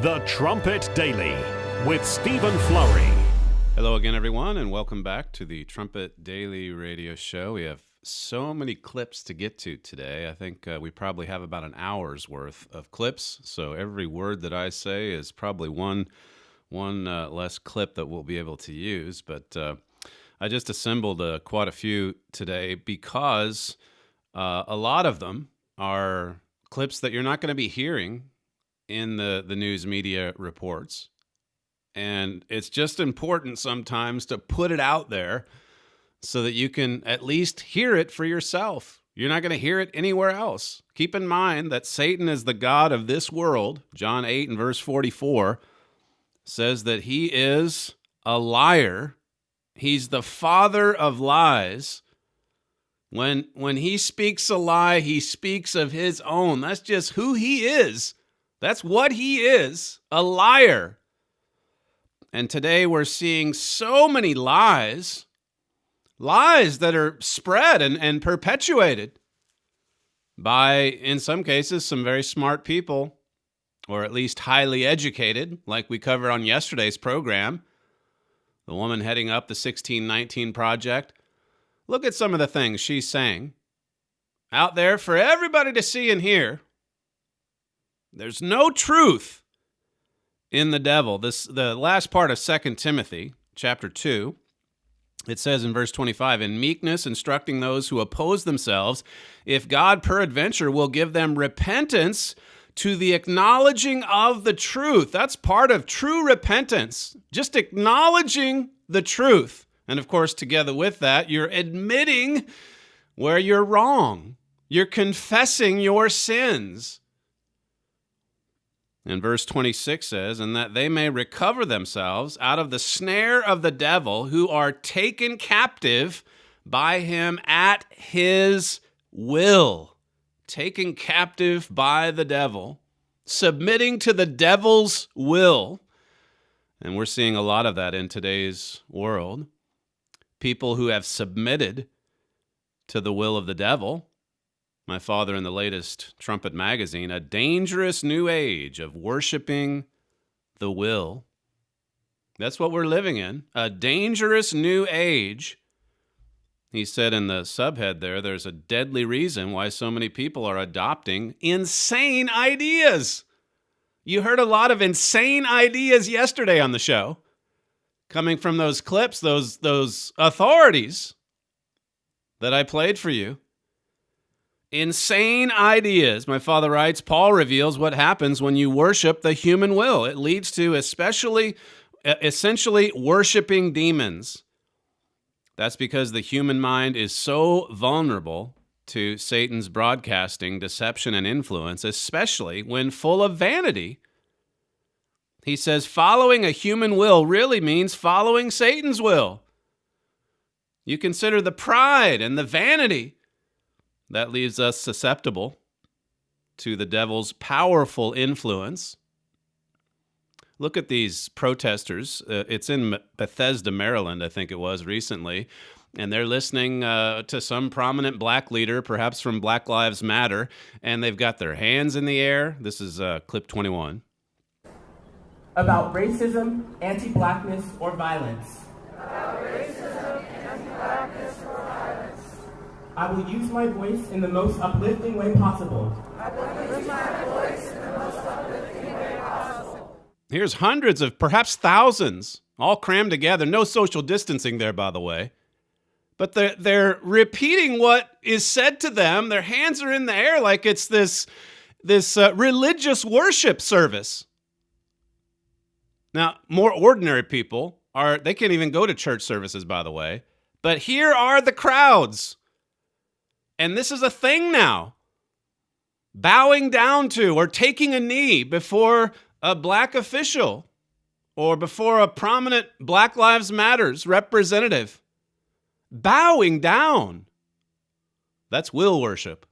The Trumpet Daily with Stephen Flurry. Hello again, everyone, and welcome back to the Trumpet Daily radio show. We have so many clips to get to today. I think we probably have about an hour's worth of clips, so every word that I say is probably one less clip that we'll be able to use. But I just assembled quite a few today because a lot of them are clips that you're not going to be hearing in the news media reports. And it's just important sometimes to put it out there so that you can at least hear it for yourself. You're not going to hear it anywhere else. Keep in mind that Satan is the god of this world. John 8 and verse 44 says that he is a liar. He's the father of lies. When he speaks a lie, he speaks of his own. That's just who he is. That's what he is, a liar. And today we're seeing so many lies that are spread and perpetuated by, in some cases, some very smart people, or at least highly educated, like we covered on yesterday's program. The woman heading up the 1619 Project. Look at some of the things she's saying out there for everybody to see and hear. There's no truth in the devil. The last part of 2 Timothy, chapter 2, it says in verse 25, in meekness instructing those who oppose themselves, if God peradventure will give them repentance to the acknowledging of the truth. That's part of true repentance, just acknowledging the truth. And of course, together with that, you're admitting where you're wrong. You're confessing your sins. And verse 26 says, and that they may recover themselves out of the snare of the devil, who are taken captive by him at his will. Taken captive by the devil, submitting to the devil's will. And we're seeing a lot of that in today's world. People who have submitted to the will of the devil. My father in the latest Trumpet magazine, a dangerous new age of worshiping the will. That's what we're living in, a dangerous new age. He said in the subhead there's a deadly reason why so many people are adopting insane ideas. You heard a lot of insane ideas yesterday on the show, coming from those clips, those authorities that I played for you. Insane ideas. My father writes, Paul reveals what happens when you worship the human will. It leads to essentially worshiping demons. That's because the human mind is so vulnerable to Satan's broadcasting, deception, and influence, especially when full of vanity. He says following a human will really means following Satan's will. You consider the pride and the vanity that leaves us susceptible to the devil's powerful influence. Look at these protesters. It's in Bethesda, Maryland, I think it was recently, and they're listening to some prominent black leader, perhaps from Black Lives Matter, and they've got their hands in the air. This is clip 21. About racism, anti-blackness, or violence. About racism, anti-blackness, or violence. I will use my voice in the most uplifting way possible. I will use my voice in the most uplifting way possible. Here's hundreds of, perhaps thousands, all crammed together. No social distancing there, by the way. But they're repeating what is said to them. Their hands are in the air like it's this religious worship service. Now, more ordinary people they can't even go to church services, by the way. But here are the crowds. And this is a thing now. Bowing down to or taking a knee before a black official or before a prominent Black Lives Matters representative. Bowing down. That's will worship.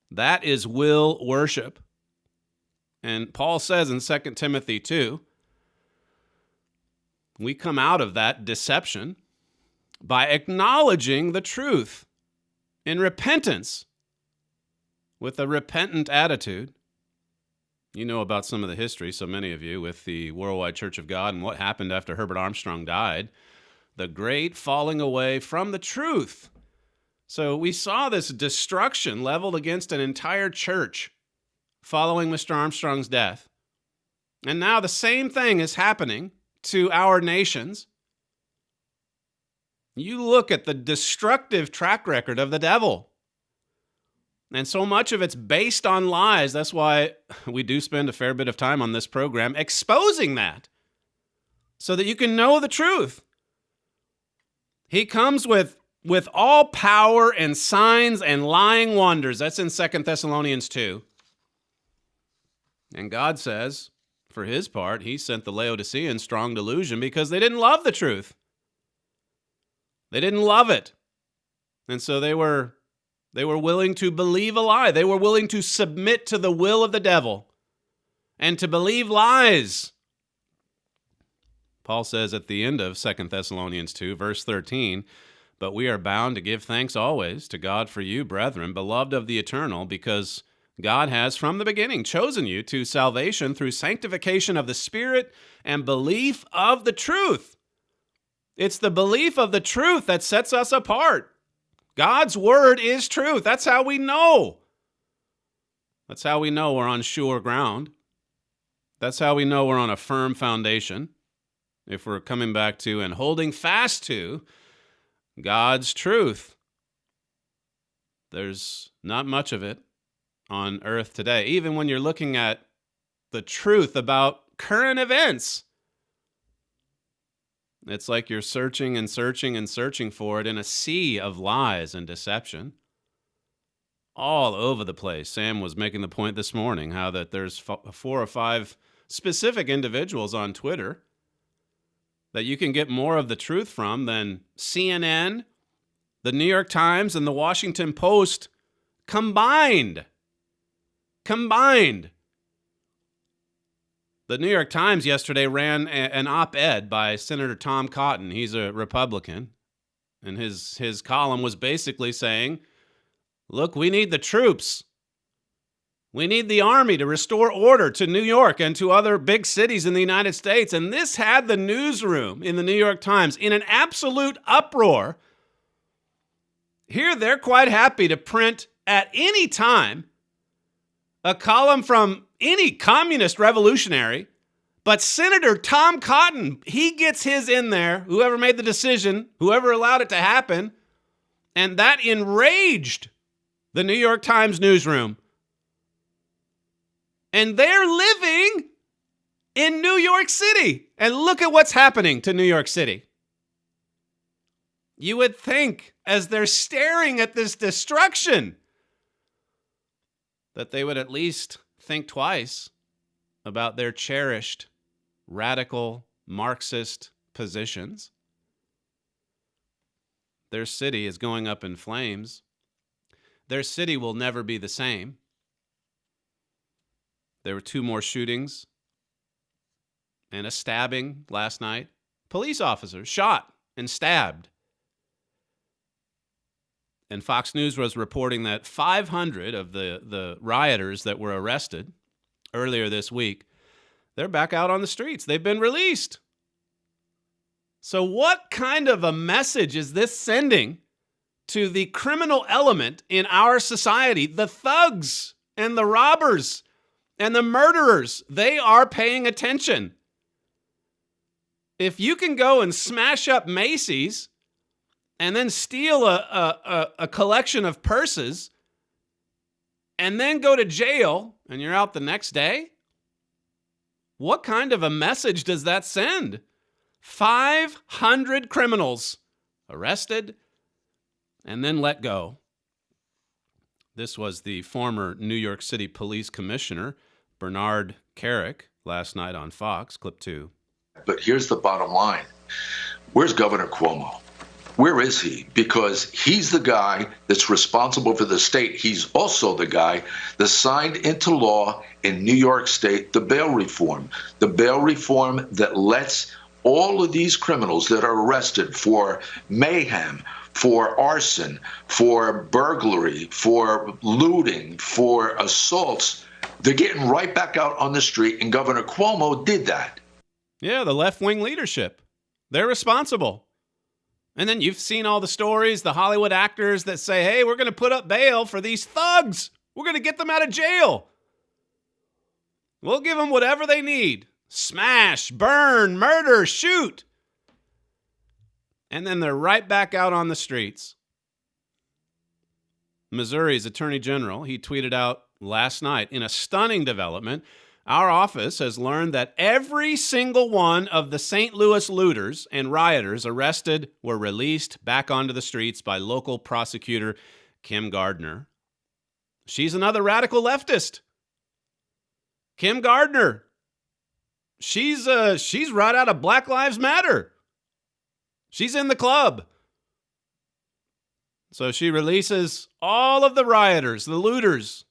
That is will worship. And Paul says in 2 Timothy 2, we come out of that deception by acknowledging the truth in repentance, with a repentant attitude. You know about some of the history, so many of you, with the Worldwide Church of God and what happened after Herbert Armstrong died. The great falling away from the truth. So we saw this destruction leveled against an entire church following Mr. Armstrong's death. And now the same thing is happening to our nations. You look at the destructive track record of the devil. And so much of it's based on lies. That's why we do spend a fair bit of time on this program exposing that so that you can know the truth. He comes with all power and signs and lying wonders. That's in 2 Thessalonians 2. And God says, for his part, he sent the Laodiceans strong delusion because they didn't love the truth. They didn't love it. And so they were willing to believe a lie. They were willing to submit to the will of the devil and to believe lies. Paul says at the end of 2 Thessalonians 2, verse 13, "But we are bound to give thanks always to God for you, brethren, beloved of the eternal, because God has from the beginning chosen you to salvation through sanctification of the Spirit and belief of the truth." It's the belief of the truth that sets us apart. God's word is truth. That's how we know. That's how we know we're on sure ground. That's how we know we're on a firm foundation. If we're coming back to and holding fast to God's truth. There's not much of it on earth today. Even when you're looking at the truth about current events, it's like you're searching and searching and searching for it in a sea of lies and deception all over the place. Sam was making the point this morning how that there's 4 or 5 specific individuals on Twitter that you can get more of the truth from than CNN, the New York Times, and the Washington Post combined. The New York Times yesterday ran an op-ed by Senator Tom Cotton. He's a Republican. And his column was basically saying, look, we need the troops. We need the army to restore order to New York and to other big cities in the United States. And this had the newsroom in the New York Times in an absolute uproar. Here, they're quite happy to print at any time a column from any communist revolutionary, but Senator Tom Cotton, he gets his in there, whoever made the decision, whoever allowed it to happen, and that enraged the New York Times newsroom. And they're living in New York City. And look at what's happening to New York City. You would think, as they're staring at this destruction, that they would at least think twice about their cherished, radical, Marxist positions. Their city is going up in flames. Their city will never be the same. There were 2 more shootings and a stabbing last night. Police officers shot and stabbed. And Fox News was reporting that 500 of the rioters that were arrested earlier this week, they're back out on the streets. They've been released. So what kind of a message is this sending to the criminal element in our society? The thugs and the robbers and the murderers, they are paying attention. If you can go and smash up Macy's and then steal a collection of purses and then go to jail and you're out the next day, what kind of a message does that send? 500 criminals arrested and then let go. This was the former New York City Police Commissioner, Bernard Kerik, last night on Fox, clip 2. But here's the bottom line. Where's Governor Cuomo? Where is he? Because he's the guy that's responsible for the state. He's also the guy that signed into law in New York State the bail reform that lets all of these criminals that are arrested for mayhem, for arson, for burglary, for looting, for assaults, They're getting right back out on the street, and Governor Cuomo did that. Yeah, the left-wing leadership. They're responsible. And then you've seen all the stories, the Hollywood actors that say, hey, we're going to put up bail for these thugs. We're going to get them out of jail. We'll give them whatever they need. Smash, burn, murder, shoot. And then they're right back out on the streets. Missouri's Attorney General, he tweeted out last night, in a stunning development, our office has learned that every single one of the St. Louis looters and rioters arrested were released back onto the streets by local prosecutor Kim Gardner. She's another radical leftist. Kim Gardner. She's right out of Black Lives Matter. She's in the club. So she releases all of the rioters, the looters.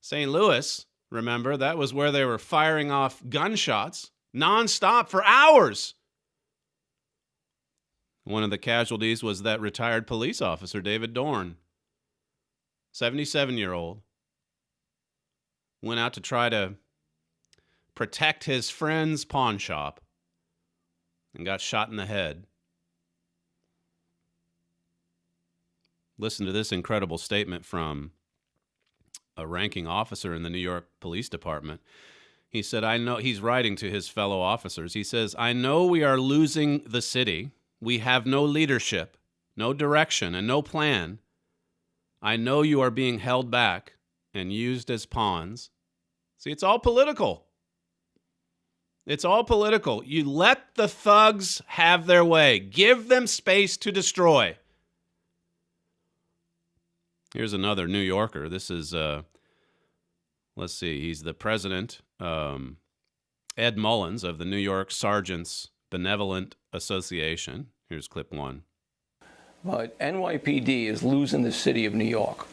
St. Louis, remember, that was where they were firing off gunshots nonstop for hours. One of the casualties was that retired police officer, David Dorn, 77-year-old, went out to try to protect his friend's pawn shop and got shot in the head. Listen to this incredible statement from a ranking officer in the New York Police Department. He said, I know, he's writing to his fellow officers. He says, I know we are losing the city. We have no leadership, no direction, and no plan. I know you are being held back and used as pawns. See, it's all political. It's all political. You let the thugs have their way. Give them space to destroy. Here's another New Yorker. This is, let's see, he's the president, Ed Mullins of the New York Sergeants Benevolent Association. Here's clip one. But NYPD is losing the city of New York.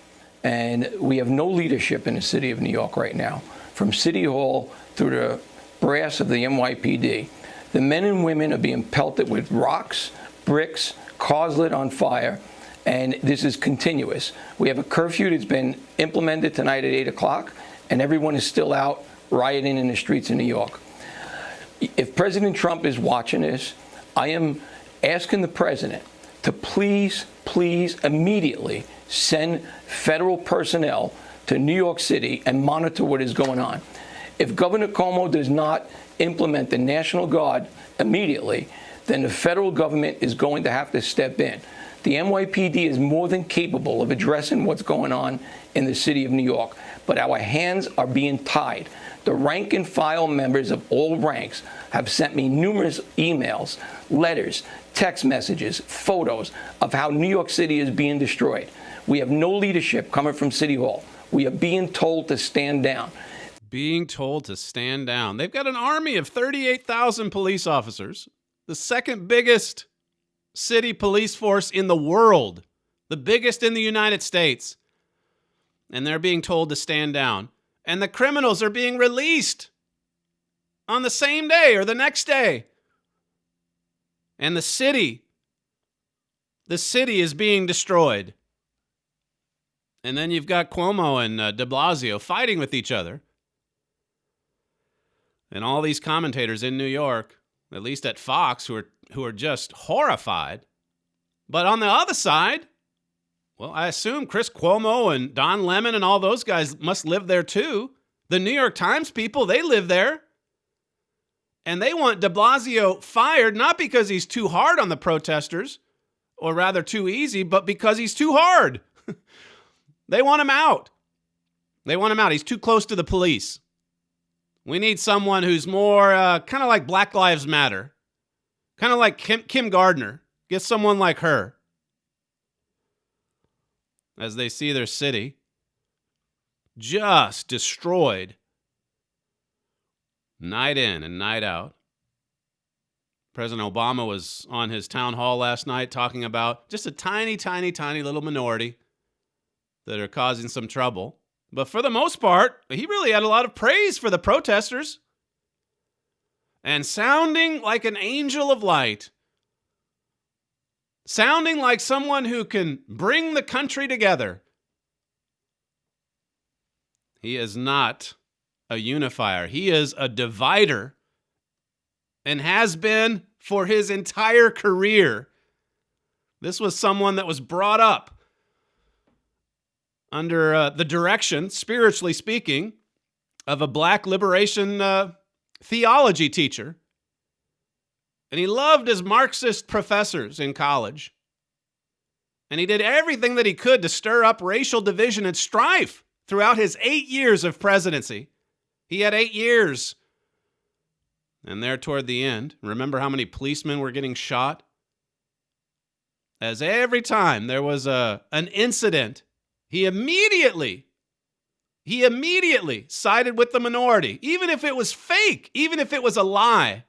And we have no leadership in the city of New York right now. From City Hall through the brass of the NYPD, the men and women are being pelted with rocks, bricks, cars lit on fire. And this is continuous. We have a curfew that's been implemented tonight at 8 o'clock, and everyone is still out rioting in the streets of New York. If President Trump is watching this, I am asking the president to please immediately send federal personnel to New York City and monitor what is going on. If Governor Cuomo does not implement the National Guard immediately, then the federal government is going to have to step in. The NYPD is more than capable of addressing what's going on in the city of New York, but our hands are being tied. The rank and file members of all ranks have sent me numerous emails, letters, text messages, photos of how New York City is being destroyed. We have no leadership coming from City Hall. We are being told to stand down. Being told to stand down. They've got an army of 38,000 police officers, the second biggest city police force in the world, the biggest in the United States. And they're being told to stand down. And the criminals are being released on the same day or the next day. And the city is being destroyed. And then you've got Cuomo and de Blasio fighting with each other. And all these commentators in New York, at least at Fox, who are just horrified. But on the other side, well, I assume Chris Cuomo and Don Lemon and all those guys must live there too. The New York Times people, they live there. And they want de Blasio fired, not because he's too hard on the protesters, or rather too easy, but because he's too hard. They want him out. They want him out. He's too close to the police. We need someone who's more kind of like Black Lives Matter. Kind of like Kim Gardner. Get someone like her. As they see their city just destroyed night in and night out. President Obama was on his town hall last night talking about just a tiny little minority that are causing some trouble. But for the most part, he really had a lot of praise for the protesters. And sounding like an angel of light. Sounding like someone who can bring the country together. He is not a unifier. He is a divider and has been for his entire career. This was someone that was brought up under the direction, spiritually speaking, of a black liberation theology teacher. And he loved his Marxist professors in college. And he did everything that he could to stir up racial division and strife throughout his 8 years of presidency. He had 8 years. And there toward the end, remember how many policemen were getting shot? As every time there was an incident, he immediately sided with the minority, even if it was fake, even if it was a lie,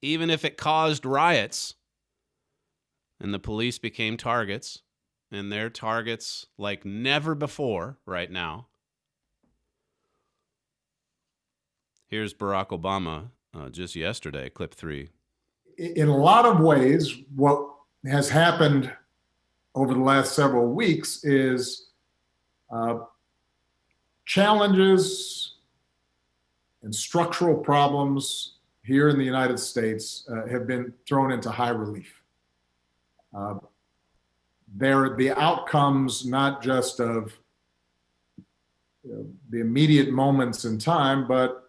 even if it caused riots. And the police became targets, and they're targets like never before right now. Here's Barack Obama just yesterday, clip 3. In a lot of ways, what has happened over the last several weeks is challenges and structural problems here in the United States have been thrown into high relief. They're the outcomes not just of the immediate moments in time, but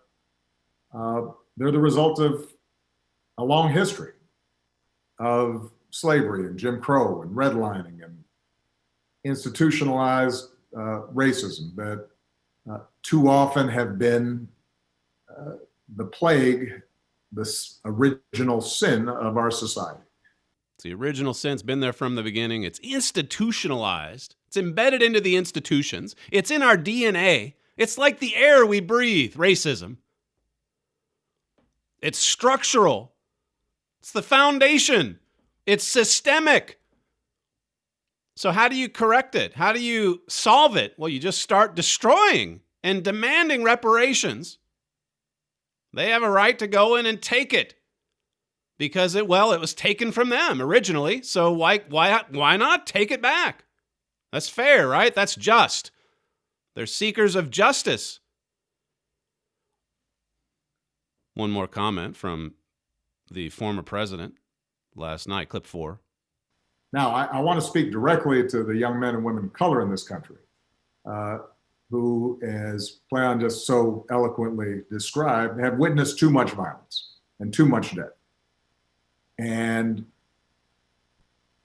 they're the result of a long history of slavery and Jim Crow and redlining and institutionalized racism that too often have been the plague, this original sin of our society. The original sin's been there from the beginning. It's institutionalized. It's embedded into the institutions. It's in our DNA. It's like the air we breathe, racism. It's structural. It's the foundation. It's systemic. So how do you correct it? How do you solve it? Well, you just start destroying and demanding reparations. They have a right to go in and take it because it was taken from them originally. So why not take it back? That's fair, right? That's just. They're seekers of justice. One more comment from the former president last night, clip 4. Now, I want to speak directly to the young men and women of color in this country who, as Playon just so eloquently described, have witnessed too much violence and too much death. And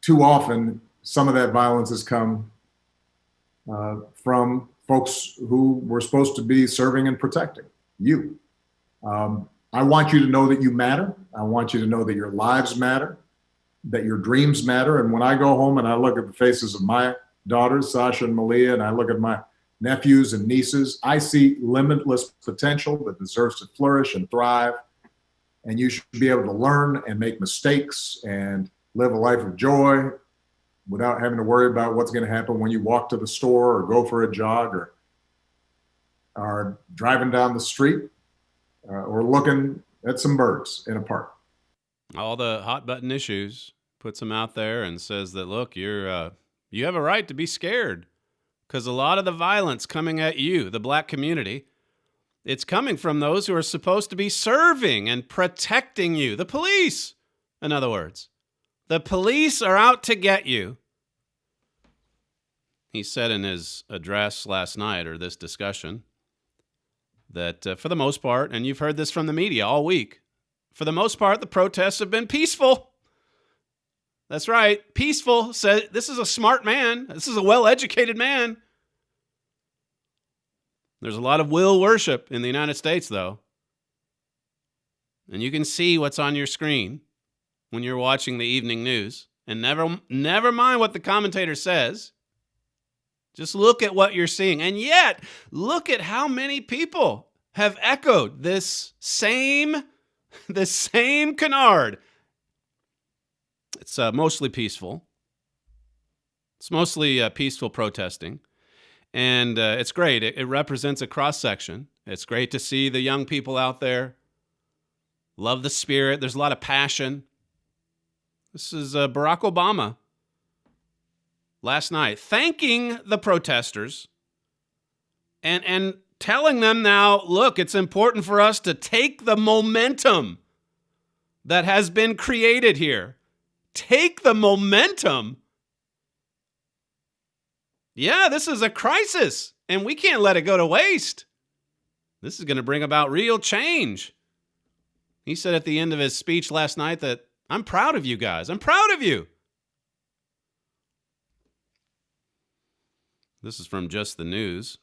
too often, some of that violence has come from folks who were supposed to be serving and protecting you. I want you to know that you matter. I want you to know that your lives matter, that your dreams matter. And when I go home and I look at the faces of my daughters, Sasha and Malia, and I look at my nephews and nieces, I see limitless potential that deserves to flourish and thrive. And you should be able to learn and make mistakes and live a life of joy without having to worry about what's going to happen when you walk to the store or go for a jog or are driving down the street or looking at some birds in a park. All the hot button issues, puts them out there and says that, look, you have a right to be scared because a lot of the violence coming at you, the black community, it's coming from those who are supposed to be serving and protecting you. The police, in other words. The police are out to get you. He said in his address last night, or this discussion, that for the most part, and you've heard this from the media all week, for the most part, the protests have been peaceful. That's right, peaceful. Said this is a smart man. This is a well-educated man. There's a lot of will worship in the United States, though. And you can see what's on your screen when you're watching the evening news. And never mind what the commentator says. Just look at what you're seeing. And yet, look at how many people have echoed this same canard. It's mostly peaceful. It's mostly peaceful protesting. And it's great. It represents a cross-section. It's great to see the young people out there. Love the spirit. There's a lot of passion. This is Barack Obama last night thanking the protesters and telling them now, look, it's important for us to take the momentum that has been created here. Take the momentum. Yeah, this is a crisis, and we can't let it go to waste. This is going to bring about real change. He said at the end of his speech last night that, I'm proud of you guys. I'm proud of you. This is from Just the News.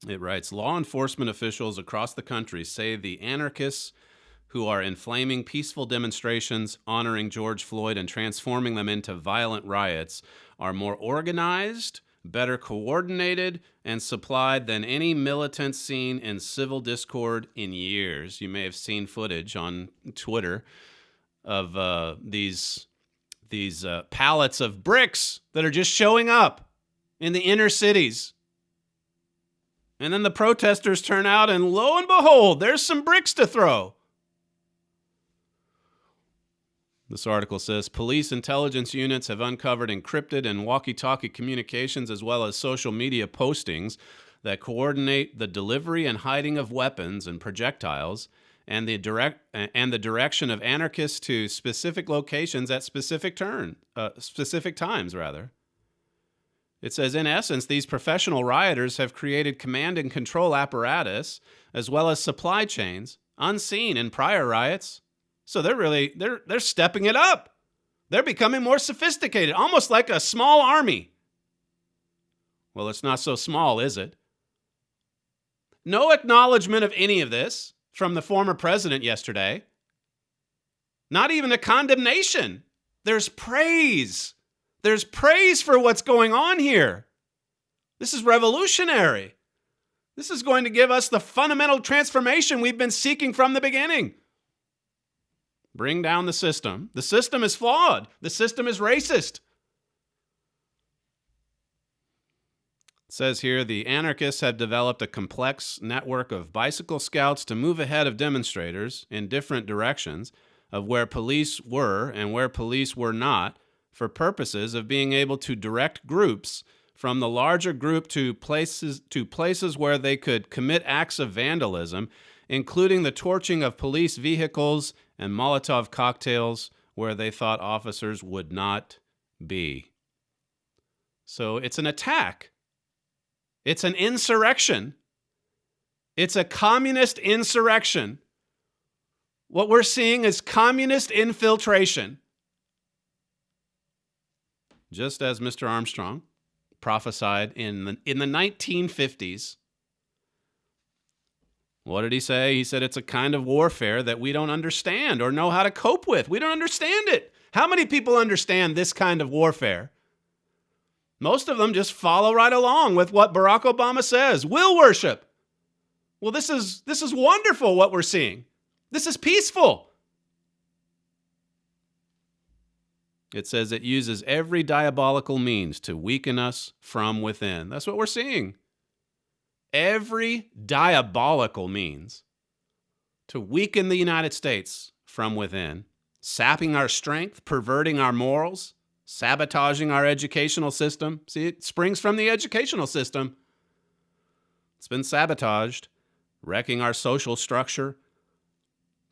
It writes, law enforcement officials across the country say the anarchists who are inflaming peaceful demonstrations honoring George Floyd and transforming them into violent riots are more organized, better coordinated, and supplied than any militant seen in civil discord in years. You may have seen footage on Twitter of these pallets of bricks that are just showing up in the inner cities. And then the protesters turn out, and lo and behold, there's some bricks to throw. This article says, police intelligence units have uncovered encrypted and walkie-talkie communications as well as social media postings that coordinate the delivery and hiding of weapons and projectiles and the direction of anarchists to specific locations at specific times. It says, in essence, these professional rioters have created command and control apparatus as well as supply chains unseen in prior riots. So they're stepping it up. They're becoming more sophisticated, almost like a small army. Well, it's not so small, is it? No acknowledgement of any of this from the former president yesterday. Not even a condemnation. There's praise. There's praise for what's going on here. This is revolutionary. This is going to give us the fundamental transformation we've been seeking from the beginning. Bring down the system. The system is flawed. The system is racist. It says here, the anarchists have developed a complex network of bicycle scouts to move ahead of demonstrators in different directions of where police were and where police were not for purposes of being able to direct groups from the larger group to places where they could commit acts of vandalism, including the torching of police vehicles and Molotov cocktails where they thought officers would not be. So it's an attack. It's an insurrection. It's a communist insurrection. What we're seeing is communist infiltration. Just as Mr. Armstrong prophesied in the 1950s. What did he say? He said it's a kind of warfare that we don't understand or know how to cope with. We don't understand it. How many people understand this kind of warfare? Most of them just follow right along with what Barack Obama says. Will worship. Well, this is wonderful what we're seeing. This is peaceful. It says it uses every diabolical means to weaken us from within. That's what we're seeing. Every diabolical means to weaken the United States from within, sapping our strength, perverting our morals, sabotaging our educational system. See, it springs from the educational system. It's been sabotaged, wrecking our social structure,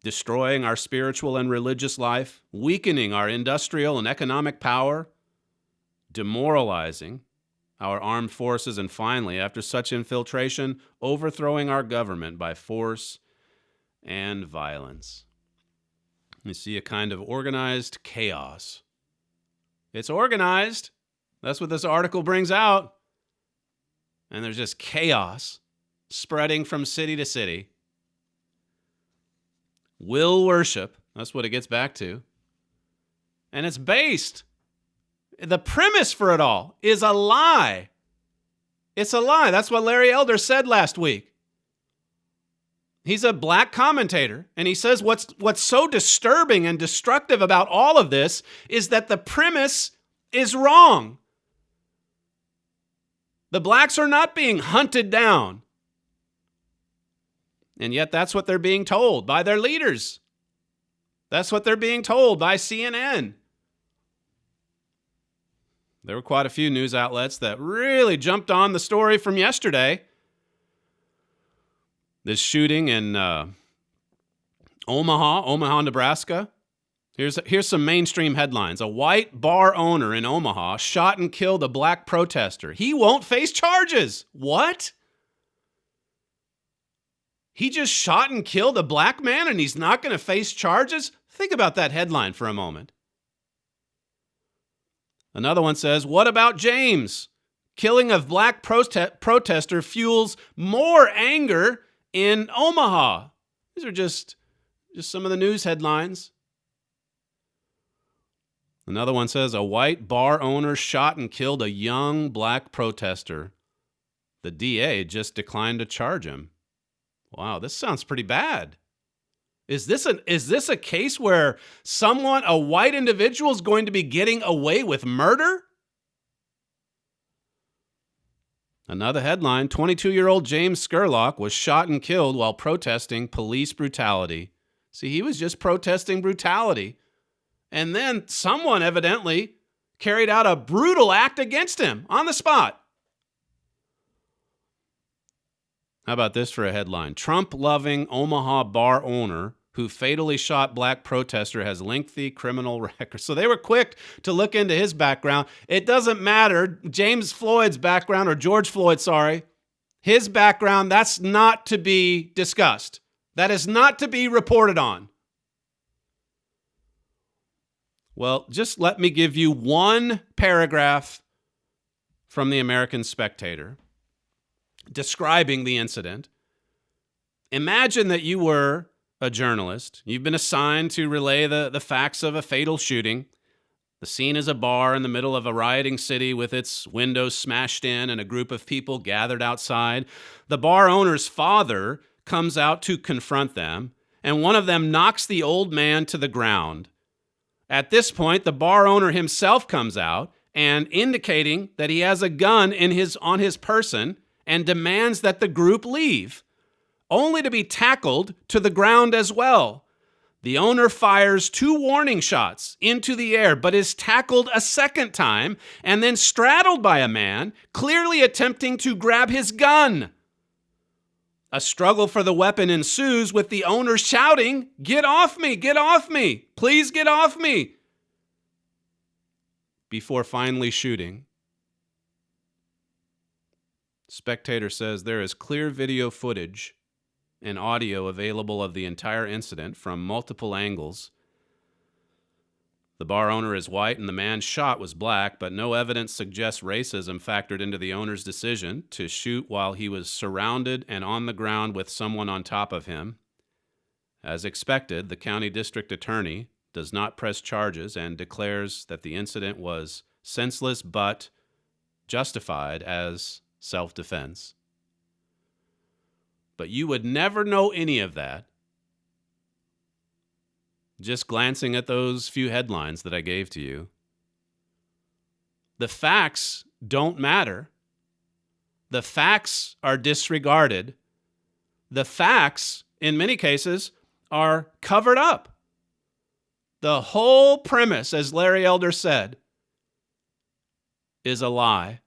destroying our spiritual and religious life, weakening our industrial and economic power, demoralizing our armed forces, and finally, after such infiltration, overthrowing our government by force and violence. You see a kind of organized chaos. It's organized. That's what this article brings out. And there's just chaos spreading from city to city. Will worship, that's what it gets back to. And it's based. The premise for it all is a lie. It's a lie. That's what Larry Elder said last week. He's a black commentator, and he says what's so disturbing and destructive about all of this is that the premise is wrong. The blacks are not being hunted down. And yet that's what they're being told by their leaders. That's what they're being told by CNN. There were quite a few news outlets that really jumped on the story from yesterday This shooting in Omaha, Nebraska. Here's some mainstream headlines. A white bar owner in Omaha shot and killed a black protester. He won't face charges. What? He just shot and killed a black man and he's not going to face charges? Think about that headline for a moment. Another one says, what about James? Killing of black protester fuels more anger in Omaha. These are just some of the news headlines. Another one says, a white bar owner shot and killed a young black protester. The DA just declined to charge him. Wow, this sounds pretty bad. Is this a case where a white individual is going to be getting away with murder? Another headline, 22-year-old James Scurlock was shot and killed while protesting police brutality. See, he was just protesting brutality. And then someone evidently carried out a brutal act against him on the spot. How about this for a headline? Trump-loving Omaha bar owner who fatally shot black protester has lengthy criminal record. So they were quick to look into his background. It doesn't matter, James Floyd's background, or George Floyd, sorry. His background, that's not to be discussed. That is not to be reported on. Well, just let me give you one paragraph from the American Spectator describing the incident. Imagine that you were a journalist. You've been assigned to relay the facts of a fatal shooting. The scene is a bar in the middle of a rioting city with its windows smashed in and a group of people gathered outside. The bar owner's father comes out to confront them, and one of them knocks the old man to the ground. At this point, the bar owner himself comes out and indicating that he has a gun on his person and demands that the group leave, only to be tackled to the ground as well. The owner fires 2 warning shots into the air, but is tackled a second time and then straddled by a man, clearly attempting to grab his gun. A struggle for the weapon ensues, with the owner shouting, "Get off me! Get off me! Please get off me!" before finally shooting. Spectator says there is clear video footage and audio available of the entire incident from multiple angles. The bar owner is white and the man shot was black, but no evidence suggests racism factored into the owner's decision to shoot while he was surrounded and on the ground with someone on top of him. As expected, the county district attorney does not press charges and declares that the incident was senseless but justified as self-defense. But you would never know any of that just glancing at those few headlines that I gave to you. The facts don't matter. The facts are disregarded. The facts, in many cases, are covered up. The whole premise, as Larry Elder said, is a lie.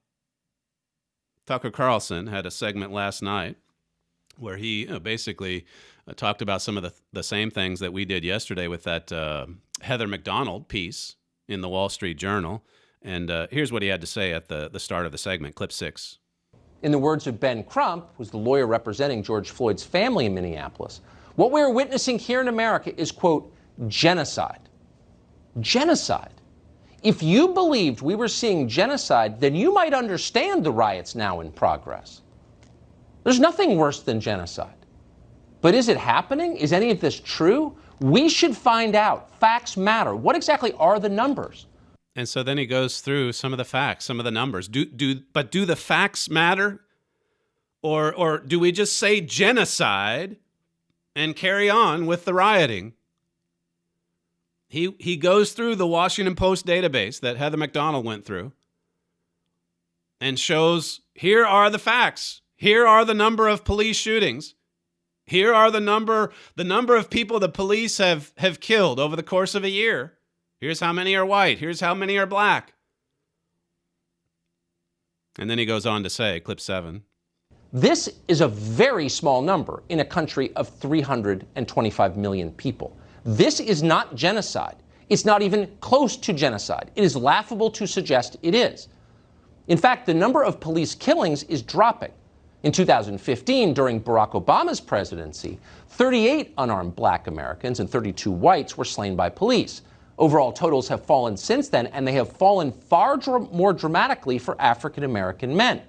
Tucker Carlson had a segment last night where he basically talked about some of the same things that we did yesterday with that Heather McDonald piece in the Wall Street Journal. And here's what he had to say at the start of the segment, clip 6. In the words of Ben Crump, who's the lawyer representing George Floyd's family in Minneapolis, what we're witnessing here in America is, quote, genocide. Genocide. If you believed we were seeing genocide, then you might understand the riots now in progress. There's nothing worse than genocide. But is it happening? Is any of this true? We should find out. Facts matter. What exactly are the numbers? And so then he goes through some of the facts, some of the numbers. Do the facts matter? Or do we just say genocide and carry on with the rioting? He goes through the Washington Post database that Heather McDonald went through and shows, here are the facts. Here are the number of police shootings. Here are the number of people the police have killed over the course of a year. Here's how many are white. Here's how many are black. And then he goes on to say, clip 7. This is a very small number in a country of 325 million people. This is not genocide. It's not even close to genocide. It is laughable to suggest it is. In fact, the number of police killings is dropping. In 2015, during Barack Obama's presidency, 38 unarmed black Americans and 32 whites were slain by police. Overall totals have fallen since then, and they have fallen far more dramatically for African American men.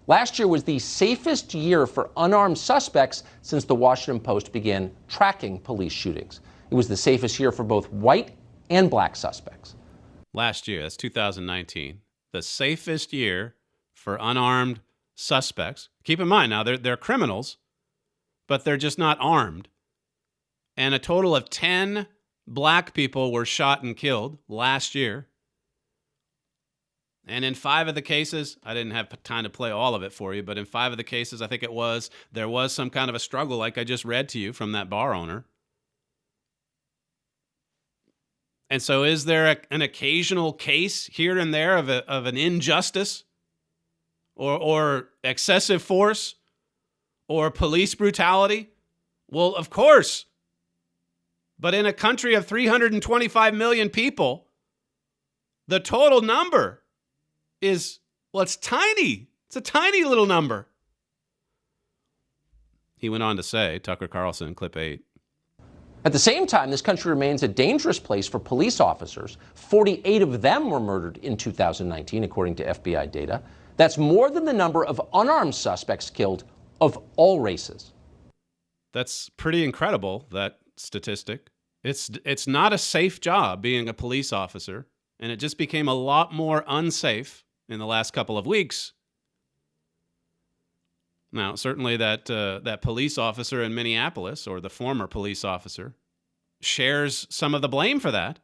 Last year was the safest year for unarmed suspects since the Washington Post began tracking police shootings. It was the safest year for both white and black suspects. Last year, that's 2019, the safest year for unarmed suspects. Keep in mind now, they're criminals, but they're just not armed. And a total of 10 black people were shot and killed last year. And in 5 of the cases, I didn't have time to play all of it for you, but in 5 of the cases, I think there was some kind of a struggle like I just read to you from that bar owner. And so is there an occasional case here and there of an injustice or excessive force or police brutality? Well, of course. But in a country of 325 million people, the total number is, well, it's tiny. It's a tiny little number. He went on to say, Tucker Carlson, clip 8. At the same time, this country remains a dangerous place for police officers. 48 of them were murdered in 2019, according to FBI data. That's more than the number of unarmed suspects killed of all races. That's pretty incredible, that statistic. It's not a safe job being a police officer, and it just became a lot more unsafe in the last couple of weeks. Now, certainly that police officer in Minneapolis, or the former police officer, shares some of the blame for that.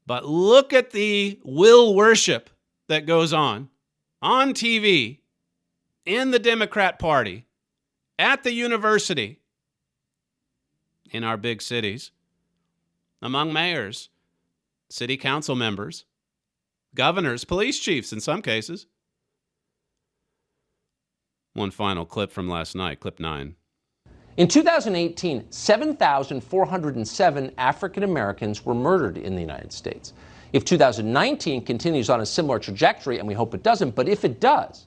But look at the will worship that goes on TV, in the Democrat Party, at the university, in our big cities, among mayors, city council members, governors, police chiefs in some cases. One final clip from last night, clip 9. In 2018, 7,407 African Americans were murdered in the United States. If 2019 continues on a similar trajectory, and we hope it doesn't, but if it does,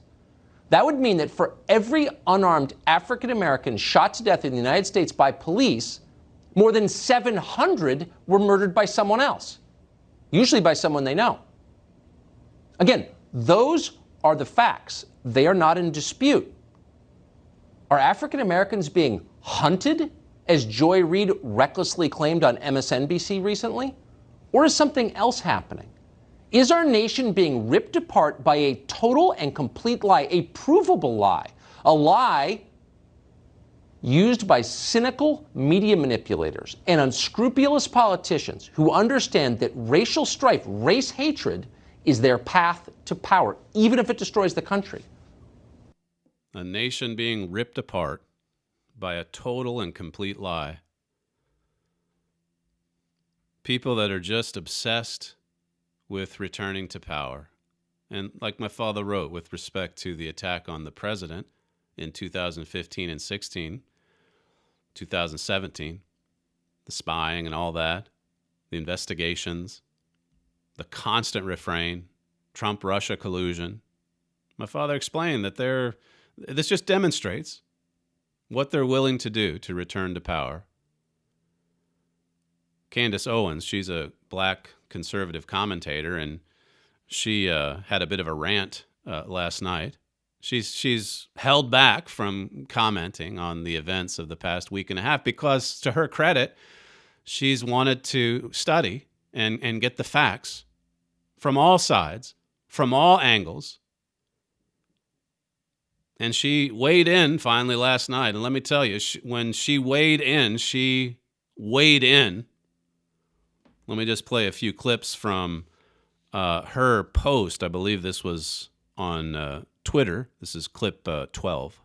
that would mean that for every unarmed African American shot to death in the United States by police, more than 700 were murdered by someone else, usually by someone they know. Again, those are the facts. They are not in dispute. Are African Americans being hunted, as Joy Reid recklessly claimed on MSNBC recently? Or is something else happening? Is our nation being ripped apart by a total and complete lie, a provable lie, a lie used by cynical media manipulators and unscrupulous politicians who understand that racial strife, race hatred, is their path to power, even if it destroys the country? A nation being ripped apart by a total and complete lie. People that are just obsessed with returning to power. And like my father wrote with respect to the attack on the president in 2015 and 16, 2017, the spying and all that, the investigations, the constant refrain, Trump-Russia collusion. My father explained that this just demonstrates what they're willing to do to return to power. Candace Owens, she's a black conservative commentator, and she had a bit of a rant last night. She's held back from commenting on the events of the past week and a half because, to her credit, she's wanted to study and get the facts from all sides, from all angles. And she weighed in finally last night. And let me tell you, when she weighed in. Let me just play a few clips from her post. I believe this was on Twitter. This is clip 12.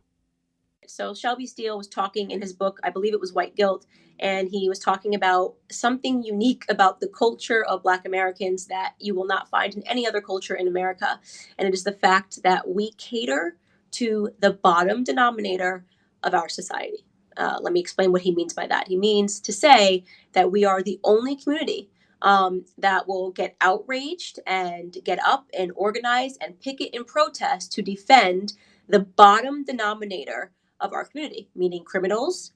So Shelby Steele was talking in his book, I believe it was White Guilt, and he was talking about something unique about the culture of Black Americans that you will not find in any other culture in America. And it is the fact that we cater to the bottom denominator of our society. Let me explain what he means by that. He means to say that we are the only community that will get outraged and get up and organize and picket and protest to defend the bottom denominator of our community, meaning criminals,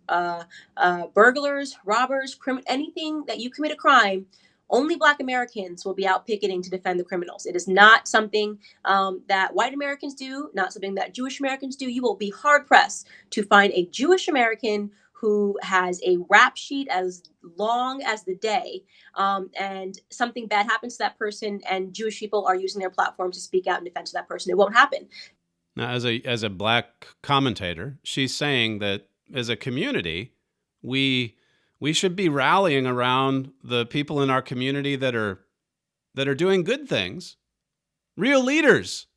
burglars, robbers, anything that you commit a crime. Only Black Americans will be out picketing to defend the criminals. It is not something that white Americans do, not something that Jewish Americans do. You will be hard pressed to find a Jewish American who has a rap sheet as long as the day, and something bad happens to that person, and Jewish people are using their platform to speak out in defense of that person. It won't happen. Now, as a Black commentator, she's saying that as a community, we should be rallying around the people in our community that are doing good things, real leaders.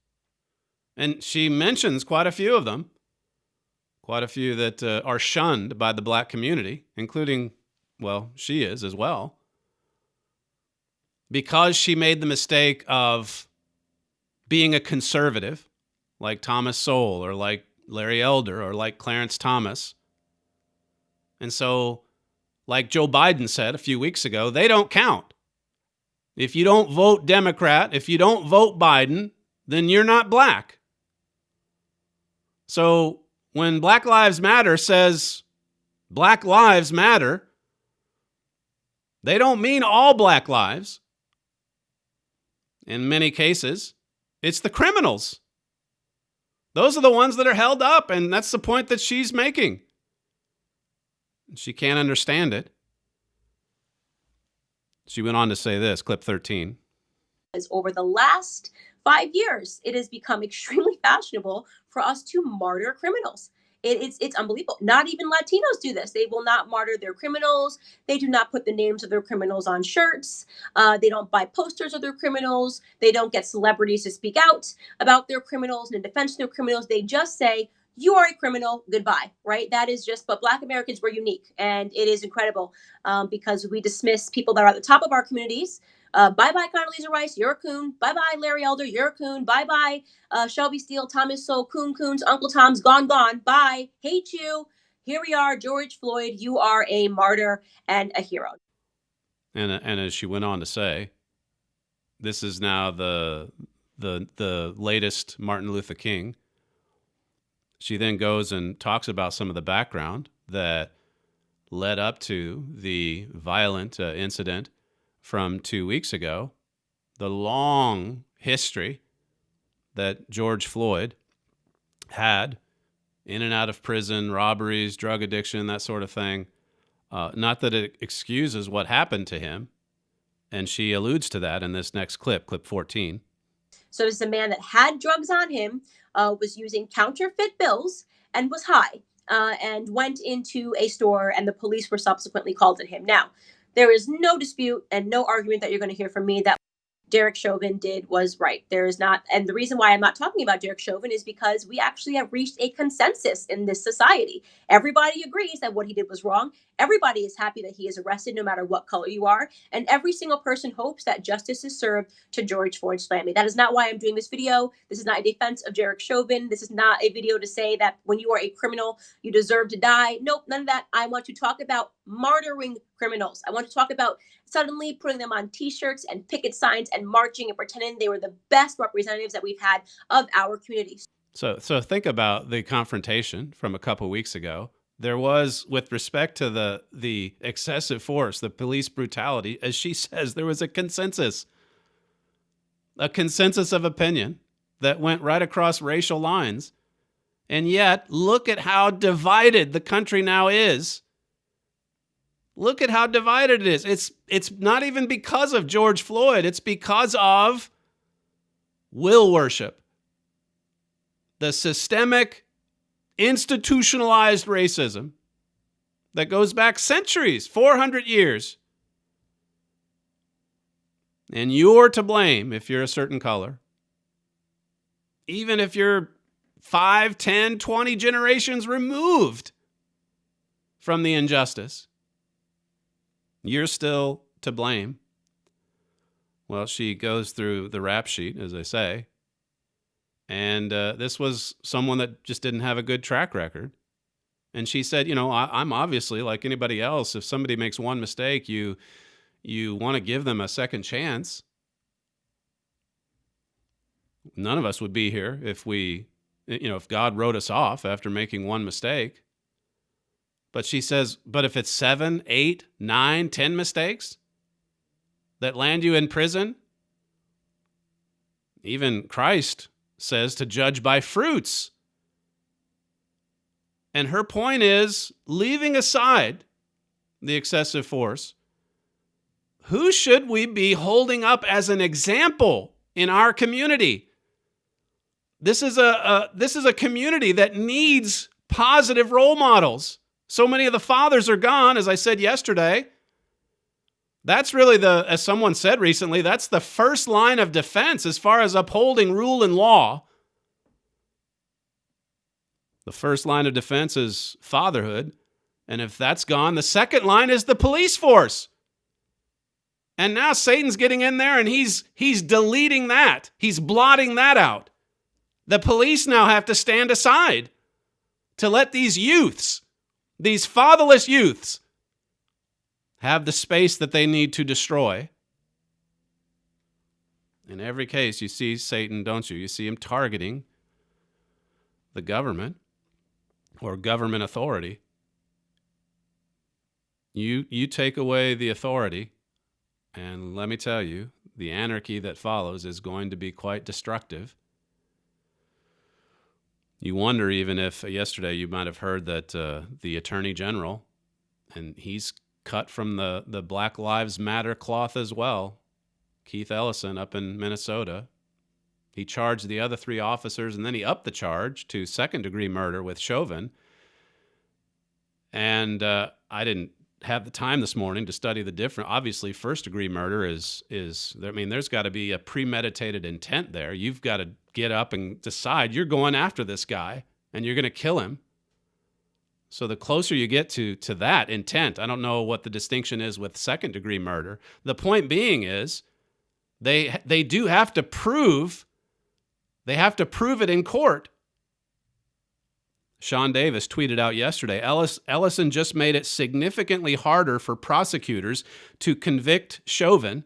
And she mentions quite a few of them, quite a few that are shunned by the Black community, including, well, she is as well, because she made the mistake of being a conservative, like Thomas Sowell or like Larry Elder or like Clarence Thomas. And so, like Joe Biden said a few weeks ago, they don't count. If you don't vote Democrat, if you don't vote Biden, then you're not Black. So when Black Lives Matter says Black Lives Matter, they don't mean all Black lives. In many cases, it's the criminals. Those are the ones that are held up, and that's the point that she's making. She can't understand it. She went on to say this, clip 13. Over the last 5 years, it has become extremely fashionable for us to martyr criminals. It's unbelievable. Not even Latinos do this. They will not martyr their criminals. They do not put the names of their criminals on shirts. They don't buy posters of their criminals. They don't get celebrities to speak out about their criminals and in defense of their criminals. They just say, you are a criminal, goodbye, right? That is just, but Black Americans were unique. And it is incredible because we dismiss people that are at the top of our communities. Bye-bye Condoleezza Rice, you're a coon. Bye-bye Larry Elder, you're a coon. Bye-bye Shelby Steele, Thomas Sowell, coons, Uncle Tom's gone. Bye, hate you. Here we are, George Floyd, you are a martyr and a hero. And as she went on to say, this is now the latest Martin Luther King. She then goes and talks about some of the background that led up to the violent incident from 2 weeks ago, the long history that George Floyd had in and out of prison, robberies, drug addiction, that sort of thing. Not that it excuses what happened to him. And she alludes to that in this next clip, clip 14. So this is a man that had drugs on him, was using counterfeit bills, and was high, and went into a store, and the police were subsequently called on him. Now, there is no dispute and no argument that you're going to hear from me that Derek Chauvin did was right. There is not, and the reason why I'm not talking about Derek Chauvin is because we actually have reached a consensus in this society. Everybody agrees that what he did was wrong. Everybody is happy that he is arrested no matter what color you are. And every single person hopes that justice is served to George Floyd's family. That is not why I'm doing this video. This is not a defense of Derek Chauvin. This is not a video to say that when you are a criminal, you deserve to die. Nope, none of that. I want to talk about martyring criminals. I want to talk about suddenly putting them on t-shirts and picket signs and marching and pretending they were the best representatives that we've had of our communities. So think about the confrontation from a couple weeks ago. There was, with respect to the excessive force, the police brutality, as she says, there was a consensus of opinion that went right across racial lines. And yet, look at how divided the country now is. Look at how divided it is. It's not even because of George Floyd. It's because of will worship. The systemic, institutionalized racism that goes back centuries, 400 years. And you're to blame if you're a certain color. Even if you're 5, 10, 20 generations removed from the injustice. You're still to blame. Well, she goes through the rap sheet, as I say, And this was someone that just didn't have a good track record. And she said, I'm obviously like anybody else. If somebody makes one mistake, you want to give them a second chance. None of us would be here if God wrote us off after making one mistake. But she says, but if it's 7, 8, 9, 10 mistakes that land you in prison, even Christ says to judge by fruits. And her point is, leaving aside the excessive force, who should we be holding up as an example in our community? This is a community that needs positive role models. So many of the fathers are gone, as I said yesterday. That's really as someone said recently, that's the first line of defense as far as upholding rule and law. The first line of defense is fatherhood. And if that's gone, the second line is the police force. And now Satan's getting in there and he's deleting that. He's blotting that out. The police now have to stand aside to let these youths, these fatherless youths, have the space that they need to destroy. In every case, you see Satan, don't you? You see him targeting the government or government authority. You take away the authority, and let me tell you, the anarchy that follows is going to be quite destructive. You wonder even if yesterday you might have heard that the Attorney General, and he's cut from the Black Lives Matter cloth as well, Keith Ellison up in Minnesota. He charged the other 3 officers, and then he upped the charge to second-degree murder with Chauvin. And I didn't have the time this morning to study the difference. Obviously, first-degree murder is there's got to be a premeditated intent there. You've got to get up and decide you're going after this guy, and you're going to kill him. So the closer you get to that intent, I don't know what the distinction is with second-degree murder. The point being is they do have to prove it in court. Sean Davis tweeted out yesterday, Ellison just made it significantly harder for prosecutors to convict Chauvin.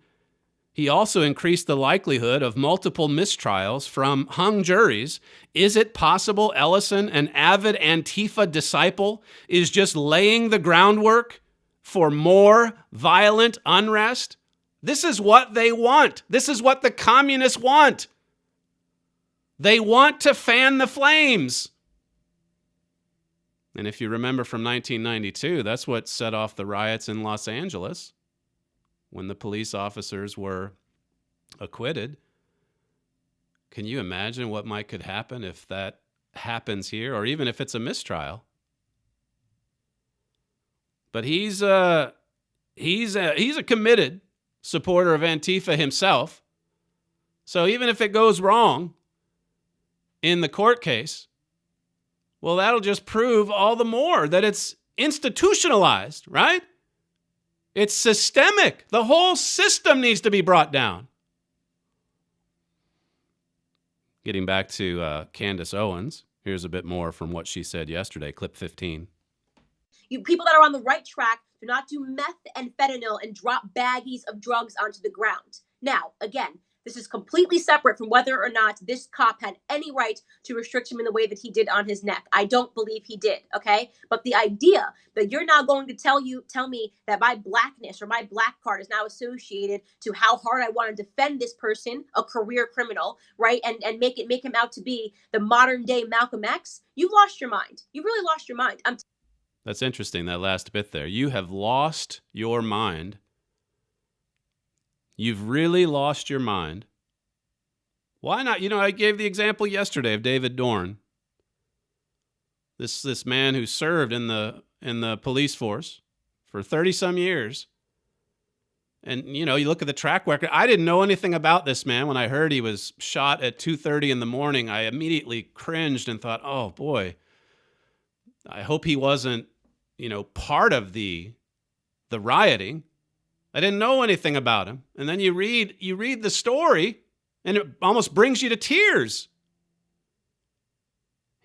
He also increased the likelihood of multiple mistrials from hung juries. Is it possible Ellison, an avid Antifa disciple, is just laying the groundwork for more violent unrest? This is what they want. This is what the communists want. They want to fan the flames. And if you remember from 1992, that's what set off the riots in Los Angeles when the police officers were acquitted. Can you imagine what could happen if that happens here, or even if it's a mistrial? But he's a committed supporter of Antifa himself. So even if it goes wrong in the court case, well, that'll just prove all the more that it's institutionalized, right? It's systemic. The whole system needs to be brought down. Getting back to Candace Owens, here's a bit more from what she said yesterday, clip 15. You people that are on the right track do not do meth and fentanyl and drop baggies of drugs onto the ground. Now, again, this is completely separate from whether or not this cop had any right to restrict him in the way that he did on his neck. I don't believe he did, okay? But the idea that you're now going to tell me that my blackness or my black card is now associated to how hard I want to defend this person, a career criminal, right? And make him out to be the modern day Malcolm X, you've lost your mind. You really lost your mind. That's interesting, that last bit there. You have lost your mind. You've really lost your mind. Why not? I gave the example yesterday of David Dorn. This man who served in the police force for 30-some years. And, you look at the track record. I didn't know anything about this man. When I heard he was shot at 2:30 in the morning, I immediately cringed and thought, oh, boy, I hope he wasn't, part of the rioting. I didn't know anything about him. And then you read the story, and it almost brings you to tears.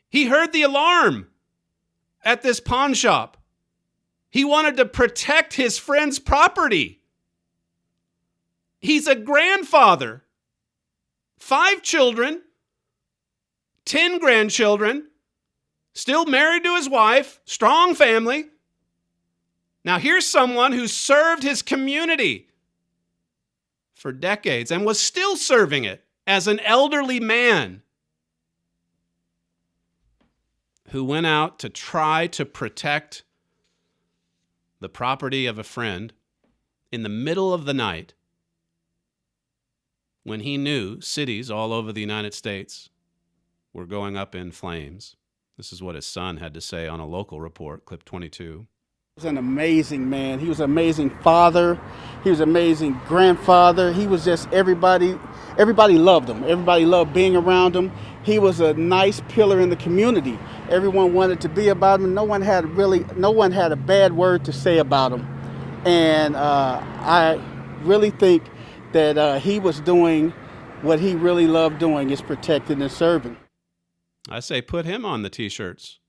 He heard the alarm at this pawn shop. He wanted to protect his friend's property. He's a grandfather. 5 children, 10 grandchildren, still married to his wife, strong family. Now here's someone who served his community for decades and was still serving it as an elderly man who went out to try to protect the property of a friend in the middle of the night when he knew cities all over the United States were going up in flames. This is what his son had to say on a local report, clip 22. He was an amazing man. He was an amazing father. He was an amazing grandfather. He was just everybody loved him. Everybody loved being around him. He was a nice pillar in the community. Everyone wanted to be about him. No one had a bad word to say about him. And I really think that he was doing what he really loved doing, is protecting and serving. I say put him on the t-shirts.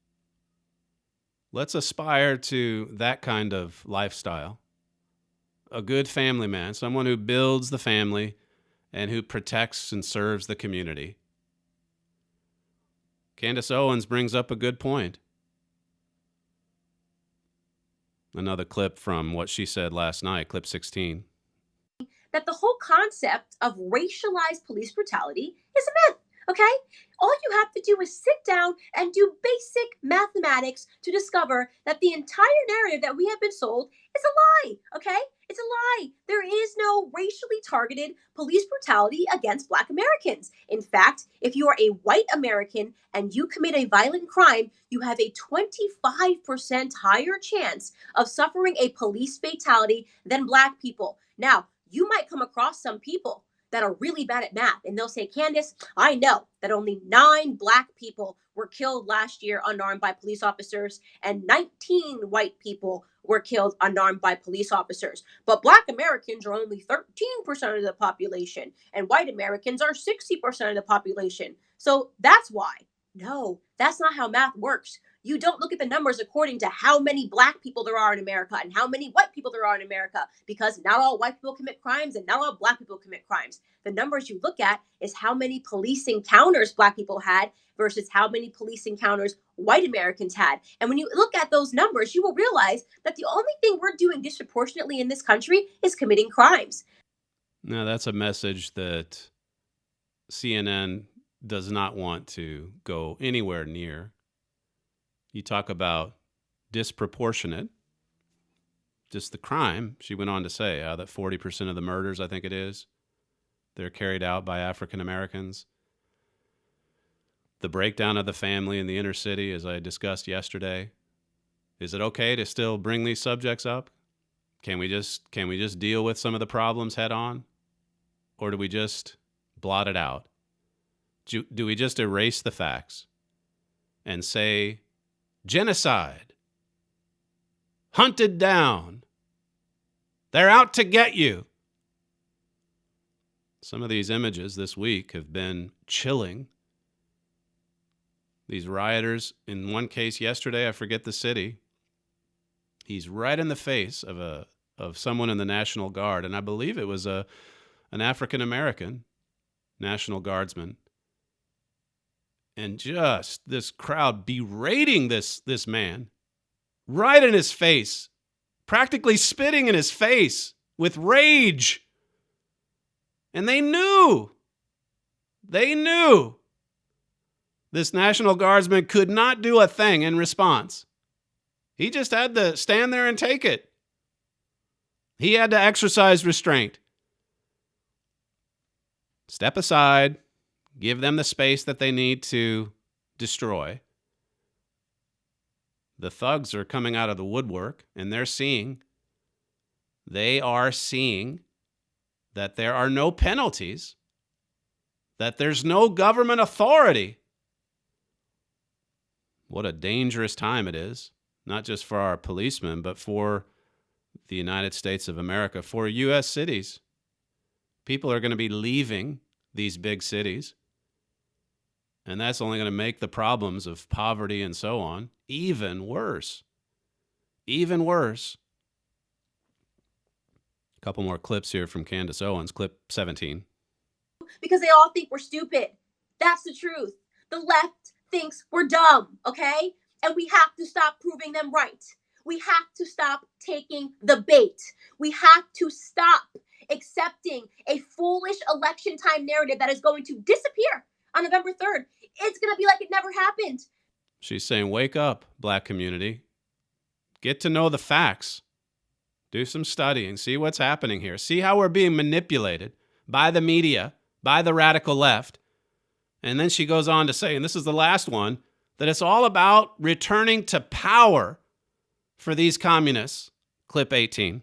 Let's aspire to that kind of lifestyle. A good family man, someone who builds the family and who protects and serves the community. Candace Owens brings up a good point. Another clip from what she said last night, clip 16. That the whole concept of racialized police brutality is a myth, okay? All you have to do is sit down and do basic mathematics to discover that the entire narrative that we have been sold is a lie, okay? It's a lie. There is no racially targeted police brutality against Black Americans. In fact, if you are a white American and you commit a violent crime, you have a 25% higher chance of suffering a police fatality than Black people. Now, you might come across some people that are really bad at math, and they'll say, Candace, I know that only 9 Black people were killed last year unarmed by police officers, and 19 white people were killed unarmed by police officers. But Black Americans are only 13% of the population, and white Americans are 60% of the population. So that's why. No, that's not how math works. You don't look at the numbers according to how many Black people there are in America and how many white people there are in America, because not all white people commit crimes and not all Black people commit crimes. The numbers you look at is how many police encounters Black people had versus how many police encounters white Americans had. And when you look at those numbers, you will realize that the only thing we're doing disproportionately in this country is committing crimes. Now, that's a message that CNN does not want to go anywhere near. You talk about disproportionate, just the crime. She went on to say that 40% of the murders, I think it is, they're carried out by African Americans. The breakdown of the family in the inner city, as I discussed yesterday. Is it okay to still bring these subjects up? Can we just deal with some of the problems head on? Or do we just blot it out? Do we just erase the facts and say, genocide, hunted down, they're out to get you? Some of these images this week have been chilling. These rioters, in one case yesterday, I forget the city, he's right in the face of someone in the National Guard, and I believe it was an African-American National Guardsman. And just this crowd berating this man right in his face, practically spitting in his face with rage. And they knew this National Guardsman could not do a thing in response. He just had to stand there and take it. He had to exercise restraint. Step aside. Give them the space that they need to destroy. The thugs are coming out of the woodwork, and they are seeing that there are no penalties, that there's no government authority. What a dangerous time it is, not just for our policemen, but for the United States of America, for U.S. cities. People are going to be leaving these big cities. And that's only going to make the problems of poverty and so on even worse. Even worse. A couple more clips here from Candace Owens, clip 17. Because they all think we're stupid. That's the truth. The left thinks we're dumb, okay? And we have to stop proving them right. We have to stop taking the bait. We have to stop accepting a foolish election time narrative that is going to disappear on November 3rd. It's going to be like it never happened. She's saying, wake up, Black community. Get to know the facts. Do some studying. See what's happening here. See how we're being manipulated by the media, by the radical left. And then she goes on to say, and this is the last one, that it's all about returning to power for these communists. Clip 18.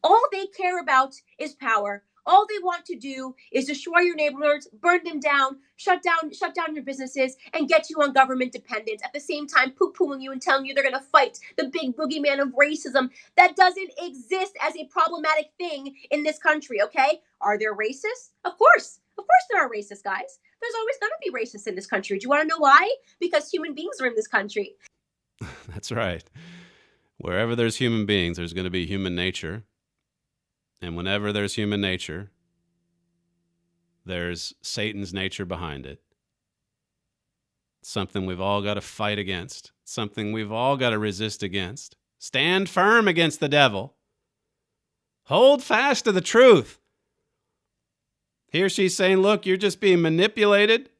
All they care about is power. All they want to do is destroy your neighborhoods, burn them down, shut down your businesses, and get you on government dependence. At the same time, poo-pooing you and telling you they're going to fight the big boogeyman of racism that doesn't exist as a problematic thing in this country, okay? Are there racists? Of course. Of course there are racist guys. There's always going to be racists in this country. Do you want to know why? Because human beings are in this country. That's right. Wherever there's human beings, there's going to be human nature. And whenever there's human nature, there's Satan's nature behind it. It's something we've all got to fight against. It's something we've all got to resist against. Stand firm against the devil. Hold fast to the truth. Here she's saying, look, you're just being manipulated.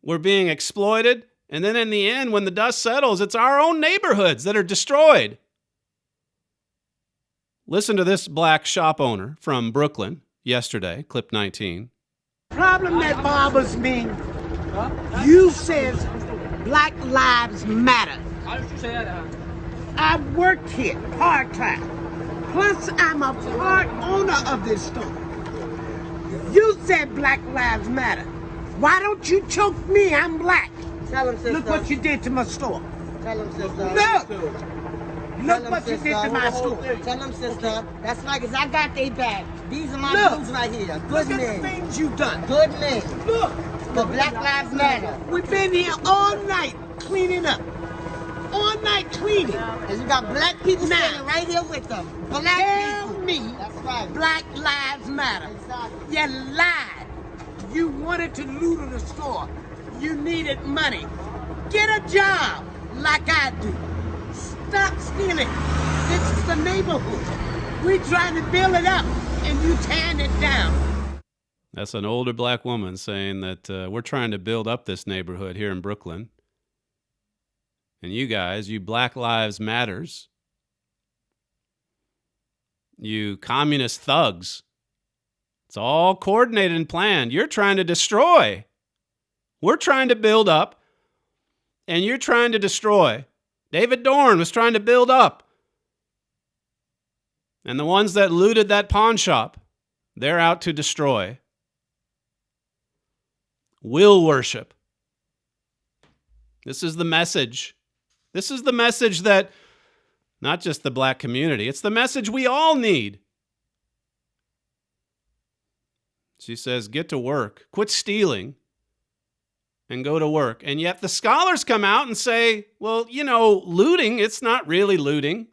We're being exploited. And then in the end, when the dust settles, it's our own neighborhoods that are destroyed. Listen to this Black shop owner from Brooklyn yesterday, clip 19. Problem that bothers me, you says Black Lives Matter. I work here part-time. Plus, I'm a part owner of this store. You said Black Lives Matter. Why don't you choke me? I'm black. Tell him, sister. Look what you did to my store. Tell him, sister. Look! Look what you did to my store. Tell them, sister. That's right, because I got they back. These are my dudes right here. Good Look men. at the things you've done. Good men. Look. The Black Lives Matter. We've been here all night cleaning up. All night cleaning. And you got black people standing right here with them. Black Tell people. me That's right. Black Lives Matter. Exactly. You lied. You wanted to loot the store. You needed money. Get a job like I do. Stop stealing. This is the neighborhood. We're trying to build it up, and you tearing it down. That's an older black woman saying that we're trying to build up this neighborhood here in Brooklyn. And you guys, you Black Lives Matters, you communist thugs, it's all coordinated and planned. You're trying to destroy. We're trying to build up, and you're trying to destroy. David Dorn was trying to build up. And the ones that looted that pawn shop, they're out to destroy. Will worship. This is the message. This is the message that not just the black community, it's the message we all need. She says, get to work, quit stealing, and go to work. And yet the scholars come out and say, well, you know, looting, it's not really looting.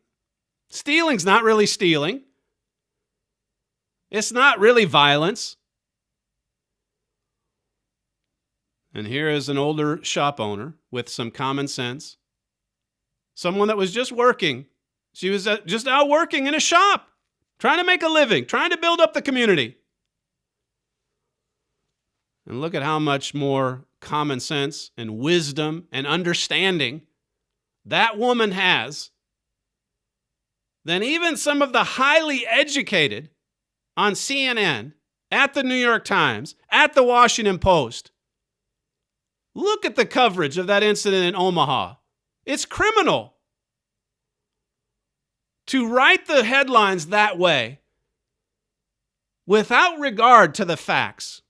Stealing's not really stealing. It's not really violence. And here is an older shop owner with some common sense. Someone that was just working. She was just out working in a shop, trying to make a living, trying to build up the community. And look at how much more common sense and wisdom and understanding that woman has than even some of the highly educated on CNN, at the New York Times, at the Washington Post. Look at the coverage of that incident in Omaha. It's criminal to write the headlines that way without regard to the facts.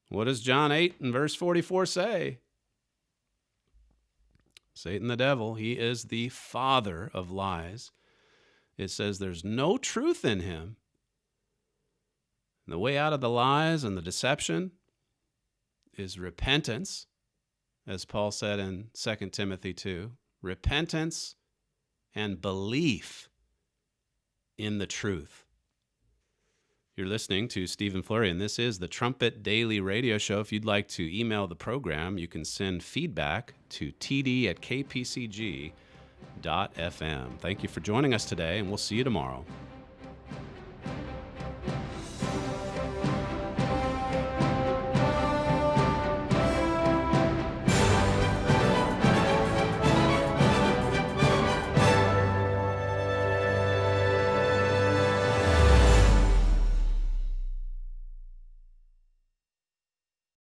What does John 8 and verse 44 say? Satan the devil, he is the father of lies. It says there's no truth in him. And the way out of the lies and the deception is repentance, as Paul said in 2 Timothy 2, repentance and belief in the truth. You're listening to Stephen Flurry, and this is the Trumpet Daily Radio Show. If you'd like to email the program, you can send feedback to td@kpcg.fm. Thank you for joining us today, and we'll see you tomorrow.